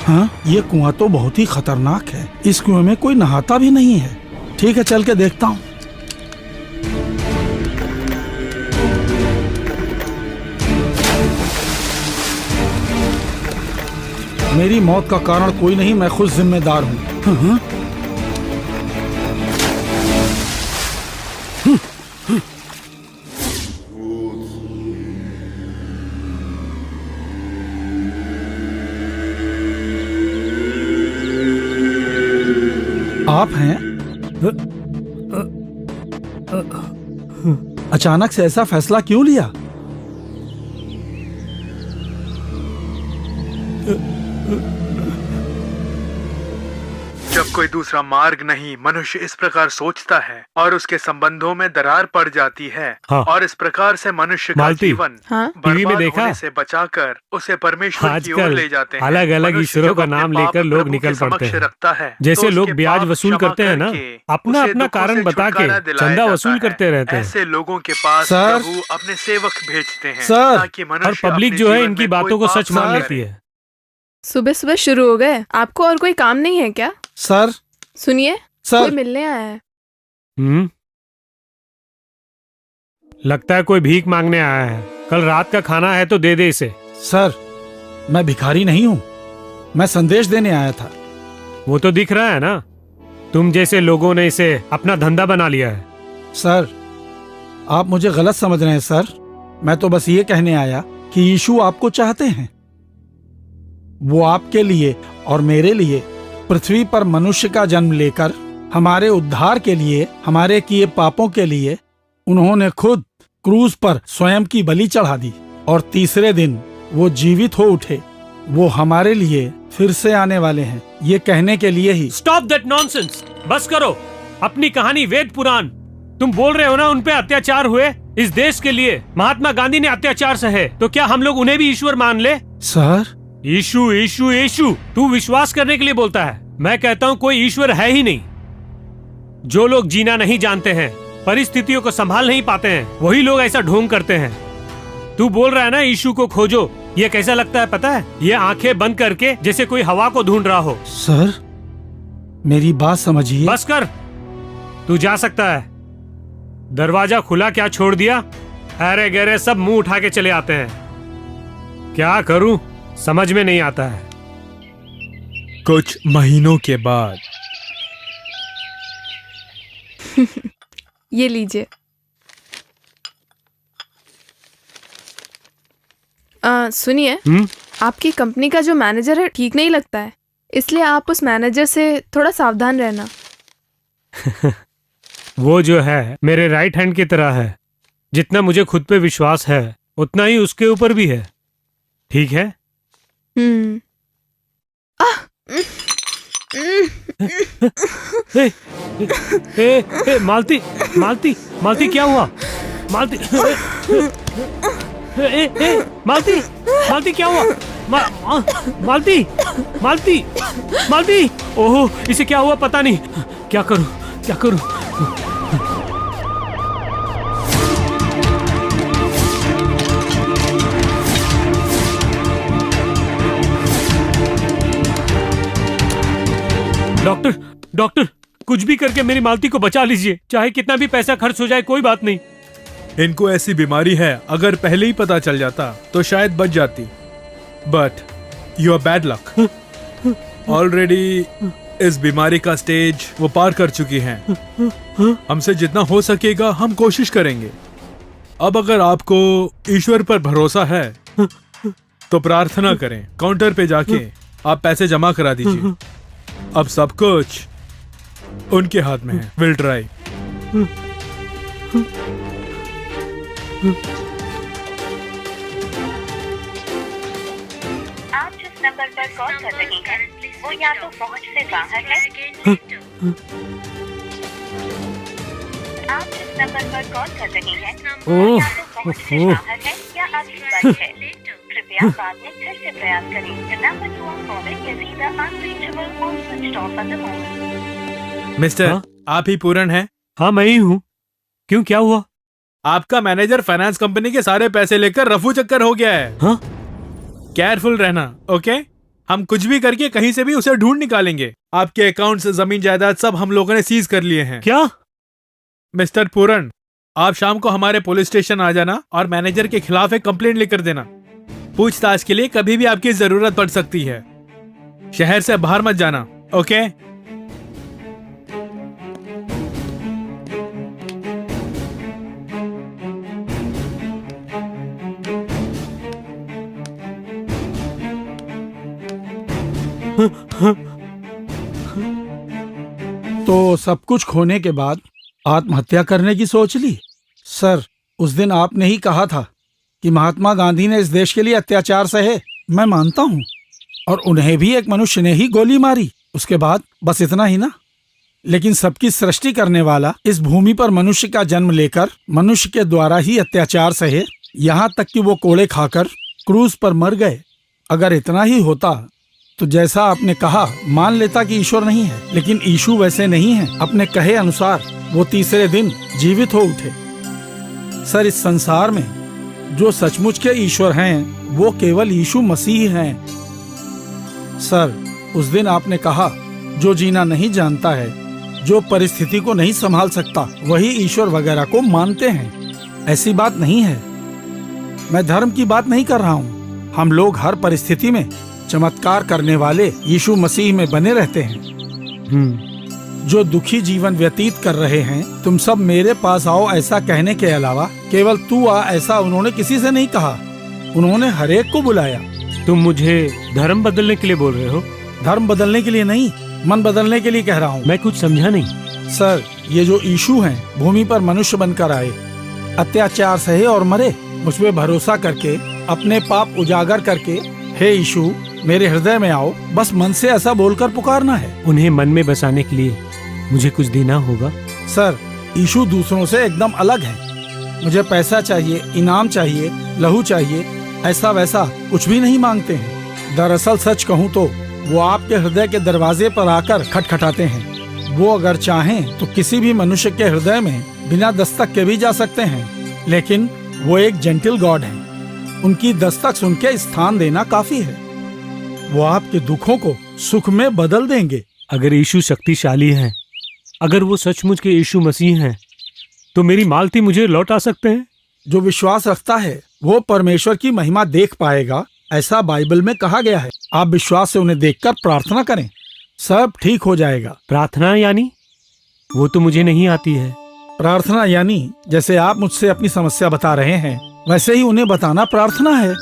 हाँ, ये कुआं तो बहुत ही खतरनाक है। इस कुएं में कोई नहाता भी नहीं है। ठीक है, चल के देखता हूँ। मेरी मौत का कारण कोई नहीं, मैं खुद जिम्मेदार हूँ। आप हैं? अचानक से ऐसा फैसला क्यों लिया? जब कोई दूसरा मार्ग नहीं, मनुष्य इस प्रकार सोचता है और उसके संबंधों में दरार पड़ जाती है। हाँ। और इस प्रकार से मनुष्य का मालती, जीवन टीवी में बर्बाद देखा? होने से बचाकर उसे परमेश्वर की ओर आजकल ले जाते हैं। अलग अलग मनुष्य ईश्वरों जब का अपने नाम पाप लेकर लोग प्रभु निकल के पड़ते समक्ष हैं। रखता है, जैसे तो लोग उसके ब्याज पाप वसूल क्षमा करते हैं ना, करके अपना उसे अपना दुखों कारण से बता के छुटकारा दिलाया चंदा जाता वसूल है। करते रहते हैं। ऐसे लोगों के पास सर, प्रभु अपने सेवक भेजते हैं सर, ताकि और मनुष्य पब्लिक अपने जो है जीवन इनकी में कोई बातों को पाप सच मान ना लेती करे। है। सुबह सुबह शुरू हो गए। आपको और कोई काम नहीं है क्या? सर, सुनिए, सर। कोई मिलने आया है। लगता है कोई भीख मांगने आया है। कल रात का खाना है तो दे दे इसे। सर, मैं भिखारी नहीं हूँ, मैं संदेश देने आया था। वो तो दिख रहा है ना, तुम जैसे लोगों ने इसे अपना धंधा बना लिया है। सर, आप मुझे गलत समझ रहे हैं सर। मैं तो बस ये कहने आया कि यीशु आपको चाहते हैं। वो आपके लिए और मेरे लिए पृथ्वी पर मनुष्य का जन्म लेकर हमारे उद्धार के लिए, हमारे किए पापों के लिए उन्होंने खुद क्रूज पर स्वयं की बलि चढ़ा दी और तीसरे दिन वो जीवित हो उठे। वो हमारे लिए फिर से आने वाले हैं, ये कहने के लिए ही। Stop that nonsense. बस करो अपनी कहानी वेद पुराण। तुम बोल रहे हो ना उन पे अत्याचार हुए इस देश के लिए। महात्मा गांधी ने अत्याचार सहे, तो क्या हम लोग उन्हें भी ईश्वर मान ले? सर, यीशु यीशु यीशु तू विश्वास करने के लिए बोलता है। मैं कहता हूँ कोई ईश्वर है ही नहीं। जो लोग जीना नहीं जानते हैं, परिस्थितियों को संभाल नहीं पाते हैं, वही लोग ऐसा ढोंग करते हैं। तू बोल रहा है ना यीशु को खोजो। ये कैसा लगता है पता है? ये आंखें बंद करके जैसे कोई हवा को ढूंढ रहा हो। सर, मेरी बात समझिए। बस कर, तू जा सकता है। दरवाजा खुला क्या छोड़ दिया? अरे गहरे सब मुंह उठा के चले आते हैं। क्या करूं समझ में नहीं आता है। कुछ महीनों के बाद ये लीजिए। सुनिए, आपकी कंपनी का जो मैनेजर है ठीक नहीं लगता है, इसलिए आप उस मैनेजर से थोड़ा सावधान रहना। वो जो है मेरे राइट हैंड की तरह है। जितना मुझे खुद पे विश्वास है उतना ही उसके ऊपर भी है। ठीक है? मालती मालती मालती क्या हुआ? मालती मालती मालती क्या हुआ? मालती मालती मालती ओहो, इसे क्या हुआ पता नहीं। क्या करूं क्या करूं? डॉक्टर डॉक्टर, कुछ भी करके मेरी मालती को बचा लीजिए। चाहे कितना भी पैसा खर्च हो जाए कोई बात नहीं। इनको ऐसी बीमारी है, अगर पहले ही पता चल जाता तो शायद बच जाती। But you are bad luck. Already इस बीमारी का स्टेज वो पार कर चुकी हैं। हमसे जितना हो सकेगा हम कोशिश करेंगे। अब अगर आपको ईश्वर पर भरोसा है तो प्रार्थना करें। काउंटर पे जाके आप पैसे जमा करा दीजिए। अब सब कुछ उनके हाथ में है। Will try. आप जिस नंबर पर कॉल कर रहे हैं वो या तो पहुंच से बाहर है। आप जिस नंबर पर कॉल कर रहे हैं वो या तो पहुंच से बाहर है या अभी बंद है। कृपया बाद में फिर से प्रयास करें। The number you are calling is either unreachable or switched off at the moment. Mister, आप ही पूरन हैं? हाँ मैं ही हूँ। क्यों, क्या हुआ? आपका मैनेजर फाइनेंस कंपनी के सारे पैसे लेकर रफू चक्कर हो गया है। हाँ? केयरफुल रहना, ओके? हम कुछ भी करके कहीं से भी उसे ढूंढ निकालेंगे। आपके अकाउंट से जमीन जायदाद सब हम लोगों ने सीज कर लिए हैं। क्या? मिस्टर पूरन, आप शाम को हमारे पुलिस स्टेशन आ जाना और मैनेजर के खिलाफ एक कंप्लेंट लेकर देना। पूछताछ के लिए कभी भी आपकी जरूरत पड़ सकती है। शहर से बाहर मत जाना, ओके? तो सब कुछ खोने के बाद आत्महत्या करने की सोच ली? सर, उस दिन आपने ही कहा था कि महात्मा गांधी ने इस देश के लिए अत्याचार सहे। मैं मानता हूँ, और उन्हें भी एक मनुष्य ने ही गोली मारी। उसके बाद बस इतना ही ना? लेकिन सबकी सृष्टि करने वाला इस भूमि पर मनुष्य का जन्म लेकर मनुष्य के द्वारा ही अत्याचार सहे, यहाँ तक कि वो कोड़े खाकर क्रूज पर मर गए। अगर इतना ही होता तो जैसा आपने कहा मान लेता कि ईश्वर नहीं है, लेकिन यीशु वैसे नहीं है। अपने कहे अनुसार वो तीसरे दिन जीवित हो उठे। सर, इस संसार में जो सचमुच के ईश्वर हैं वो केवल यीशु मसीह हैं। सर, उस दिन आपने कहा जो जीना नहीं जानता है, जो परिस्थिति को नहीं संभाल सकता, वही ईश्वर वगैरह को मानते हैं। ऐसी बात नहीं है। मैं धर्म की बात नहीं कर रहा हूँ। हम लोग हर परिस्थिति में चमत्कार करने वाले यीशु मसीह में बने रहते हैं। जो दुखी जीवन व्यतीत कर रहे हैं, तुम सब मेरे पास आओ ऐसा कहने के अलावा केवल तू आ ऐसा उन्होंने किसी से नहीं कहा। उन्होंने हर एक को बुलाया। तुम मुझे धर्म बदलने के लिए बोल रहे हो? धर्म बदलने के लिए नहीं, मन बदलने के लिए कह रहा हूँ। मैं कुछ समझा नहीं। सर, ये जो यीशु हैं भूमि पर मनुष्य बनकर आए, अत्याचार सहे और मरे। मुझ पे भरोसा करके, अपने पाप उजागर करके, हे यीशु मेरे हृदय में आओ, बस मन से ऐसा बोलकर पुकारना है। उन्हें मन में बसाने के लिए मुझे कुछ देना होगा? सर, यीशु दूसरों से एकदम अलग है। मुझे पैसा चाहिए, इनाम चाहिए, लहू चाहिए, ऐसा वैसा कुछ भी नहीं मांगते हैं। दरअसल सच कहूँ तो वो आपके हृदय के दरवाजे पर आकर खटखटाते हैं। वो अगर चाहें तो किसी भी मनुष्य के हृदय में बिना दस्तक के भी जा सकते हैं, लेकिन वो एक जेंटल गॉड है। उनकी दस्तक सुन के स्थान देना काफी है। वो आपके दुखों को सुख में बदल देंगे। अगर यीशु शक्तिशाली है, अगर वो सचमुच के यीशु मसीह हैं, तो मेरी मालती मुझे लौटा सकते हैं। जो विश्वास रखता है वो परमेश्वर की महिमा देख पाएगा, ऐसा बाइबल में कहा गया है। आप विश्वास से उन्हें देखकर प्रार्थना करें, सब ठीक हो जाएगा। प्रार्थना यानी? वो तो मुझे नहीं आती है। प्रार्थना यानी जैसे आप मुझसे अपनी समस्या बता रहे हैं, वैसे ही उन्हें बताना प्रार्थना है।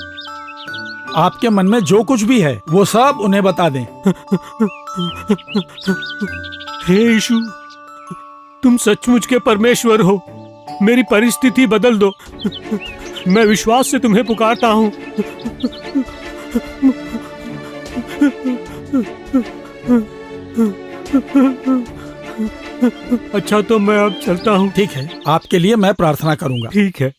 आपके मन में जो कुछ भी है वो सब उन्हें बता दें। हे यीशु, तुम सचमुच के परमेश्वर हो। मेरी परिस्थिति बदल दो। मैं विश्वास से तुम्हें पुकारता हूँ। अच्छा, तो मैं अब चलता हूँ। ठीक है, आपके लिए मैं प्रार्थना करूंगा। ठीक है।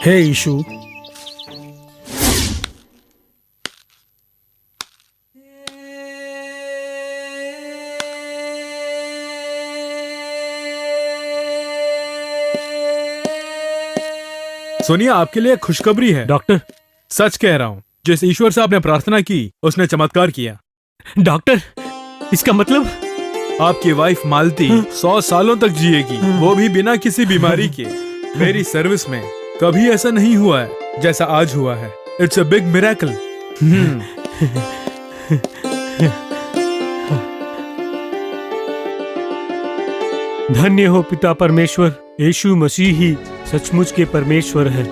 हे यीशु, सोनिया, आपके लिए खुशखबरी है। डॉक्टर? सच कह रहा हूँ, जिस ईश्वर से आपने प्रार्थना की उसने चमत्कार किया। डॉक्टर, इसका मतलब? आपकी वाइफ मालती 100 सालों तक जिएगी, वो भी बिना किसी बीमारी के। मेरी सर्विस में कभी ऐसा नहीं हुआ है जैसा आज हुआ है। It's a big miracle. धन्य हो पिता परमेश्वर, यीशु मसीह ही सचमुच के परमेश्वर है।